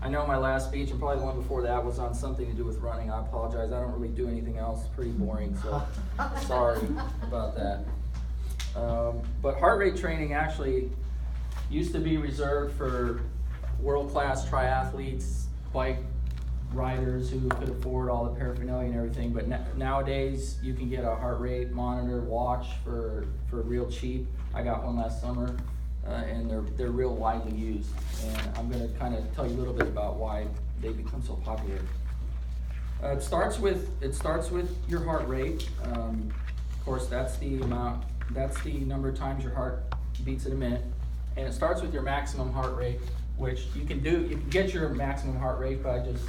I know my last speech and probably the one before that was on something to do with running. I apologize. I don't really do anything else. It's pretty boring, so sorry about that. But heart rate training actually used to be reserved for world-class triathletes, bike riders who could afford all the paraphernalia and everything. But nowadays, you can get a heart rate monitor watch for real cheap. I got one last summer, and they're real widely used. And I'm going to kind of tell you a little bit about why they become so popular. It starts with your heart rate. Of course, that's the number of times your heart beats in a minute, and it starts with your maximum heart rate, which you can get your maximum heart rate by just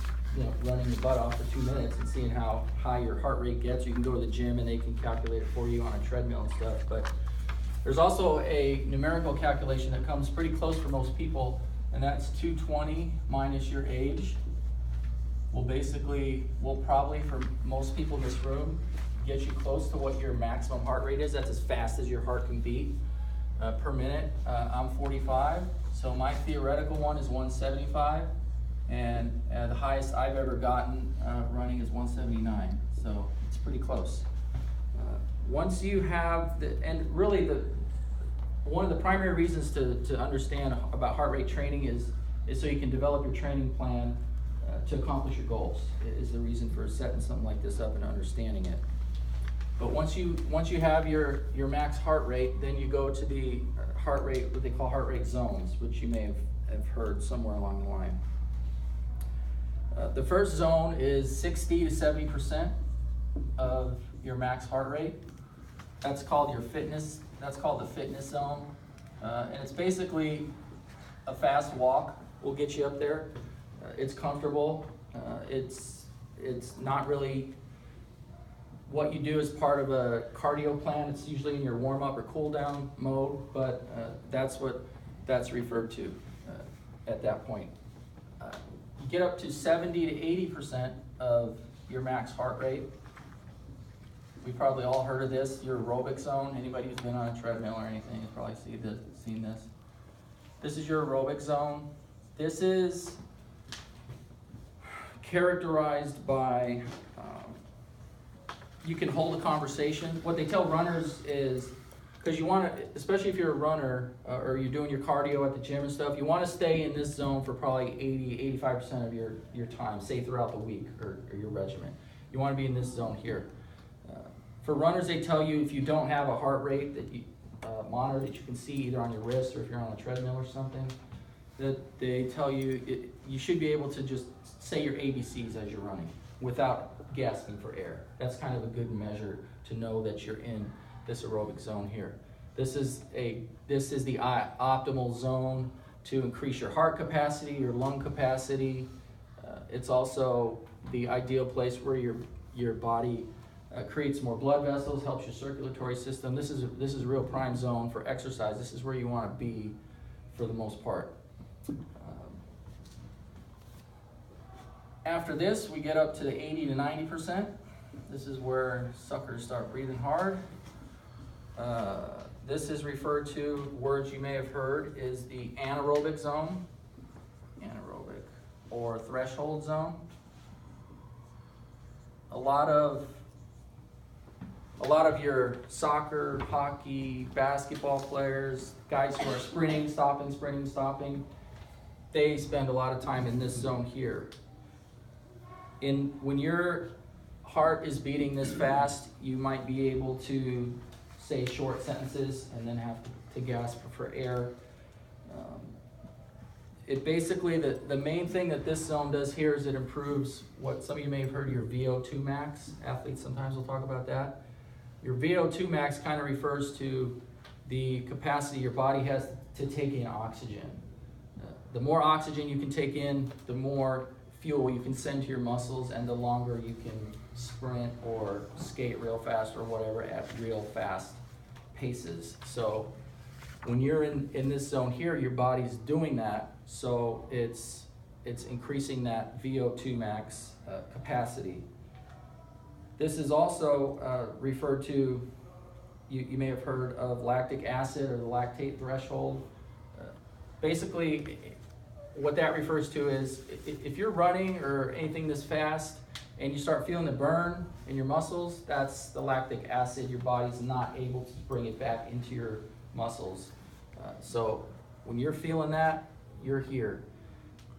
running your butt off for 2 minutes and seeing how high your heart rate gets. You can go to the gym and they can calculate it for you on a treadmill and stuff. But there's also a numerical calculation that comes pretty close for most people, and that's 220 minus your age. Will probably, for most people in this room, get you close to what your maximum heart rate is. That's as fast as your heart can beat per minute. I'm 45, so my theoretical one is 175, and the highest I've ever gotten running is 179, so it's pretty close. Once you have one of the primary reasons to understand about heart rate training is so you can develop your training plan to accomplish your goals, is the reason for setting something like this up and understanding it. But once you have your max heart rate, then you go to the heart rate, what they call heart rate zones, which you may have heard somewhere along the line. The first zone is 60 to 70% of your max heart rate. That's called your fitness. That's called the fitness zone, and it's basically a fast walk will get you up there. It's comfortable. It's not really what you do as part of a cardio plan. It's usually in your warm-up or cool-down mode, but that's what that's referred to at that point. You get up to 70 to 80% of your max heart rate. We've probably all heard of this, your aerobic zone. Anybody who's been on a treadmill or anything has probably seen this. This is your aerobic zone. This is characterized by, you can hold a conversation. What they tell runners is, because you want to, especially if you're a runner or you're doing your cardio at the gym and stuff, you want to stay in this zone for probably 85% of your time, say throughout the week or your regimen. You want to be in this zone here. For runners, they tell you if you don't have a heart rate that you monitor that you can see either on your wrist or if you're on a treadmill or something, that they tell you you should be able to just say your ABCs as you're running without gasping for air. That's kind of a good measure to know that you're in this aerobic zone here. This is the optimal zone to increase your heart capacity, your lung capacity. It's also the ideal place where your body creates more blood vessels, helps your circulatory system. This is a real prime zone for exercise. This is where you want to be for the most part. After this, we get up to the 80 to 90%. This is where suckers start breathing hard. This is referred to, words you may have heard, is the anaerobic zone, or threshold zone. A lot of your soccer, hockey, basketball players, guys who are sprinting, they spend a lot of time in this zone here. When your heart is beating this fast, you might be able to say short sentences and then have to gasp for air. It basically, the main thing that this zone does here is it improves what some of you may have heard of your VO2 max. Athletes sometimes will talk about that. Your VO2 max kind of refers to the capacity your body has to take in oxygen. The more oxygen you can take in, the more fuel you can send to your muscles, and the longer you can sprint or skate real fast or whatever at real fast paces. So when you're in this zone here, your body's doing that, so it's increasing that VO2 max capacity. This is also referred to, you may have heard of lactic acid or the lactate threshold. Basically, what that refers to is if you're running or anything this fast and you start feeling the burn in your muscles, that's the lactic acid. Your body's not able to bring it back into your muscles. So when you're feeling that, you're here.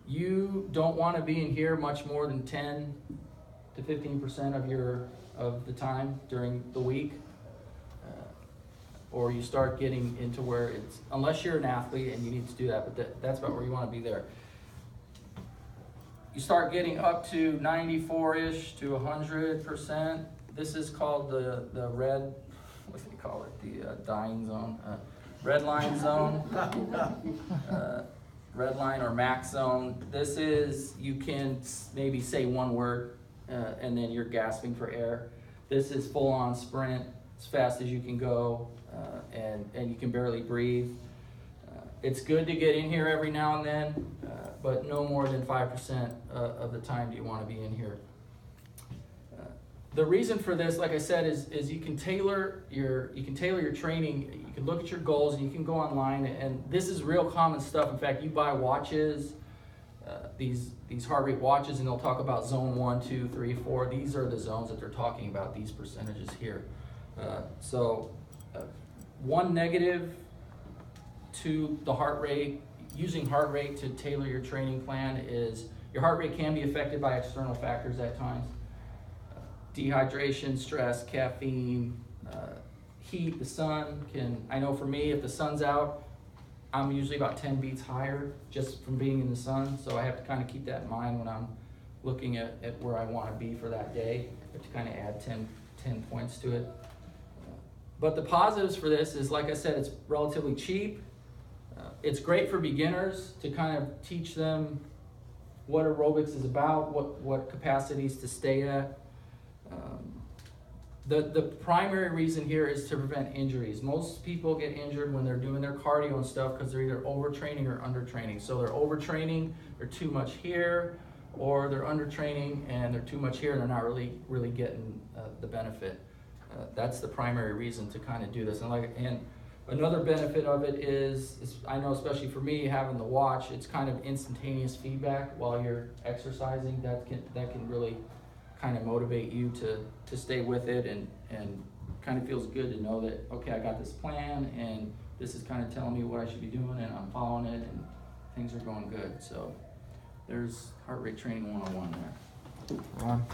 You don't want to be in here much more than 10 to 15% of the time during the week. Or you start getting into where it's, unless you're an athlete and you need to do that, but that's about where you want to be there. You start getting up to 94-ish to 100%. This is called the red, what do you call it? The dying zone, red line zone, red line or max zone. This is, you can maybe say one word and then you're gasping for air. This is full on sprint, as fast as you can go. And you can barely breathe. It's good to get in here every now and then, but no more than 5% of the time do you want to be in here. The reason for this, like I said, is you can tailor your training. You can look at your goals and you can go online, and this is real common stuff. In fact, you buy watches, these heart rate watches, and they'll talk about zone 1, 2, 3, 4. These are the zones that they're talking about, these percentages here. One negative to the heart rate, using heart rate to tailor your training plan, is your heart rate can be affected by external factors at times. Dehydration, stress, caffeine, heat, the sun can, I know for me, if the sun's out, I'm usually about 10 beats higher just from being in the sun, so I have to kind of keep that in mind when I'm looking at where I want to be for that day. I have to kind of add 10 points to it. But the positives for this is, like I said, it's relatively cheap. It's great for beginners to kind of teach them what aerobics is about, what capacities to stay at. The primary reason here is to prevent injuries. Most people get injured when they're doing their cardio and stuff because they're either overtraining or undertraining. So they're overtraining, they're too much here, or they're undertraining and they're too much here and they're not really getting the benefit. That's the primary reason to kind of do this. And another benefit of it is I know, especially for me, having the watch, it's kind of instantaneous feedback while you're exercising. That can really kind of motivate you to stay with it, and kind of feels good to know that, okay, I got this plan and this is kind of telling me what I should be doing and I'm following it and things are going good. So there's heart rate training 101 there. Ron.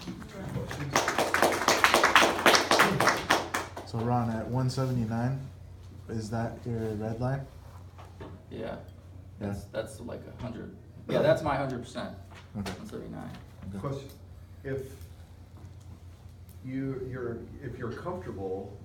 So Ron, at 179, is that your red line? Yeah. That's like 100. Yeah, that's my 100%. Okay. 179. Okay. Question: If you're comfortable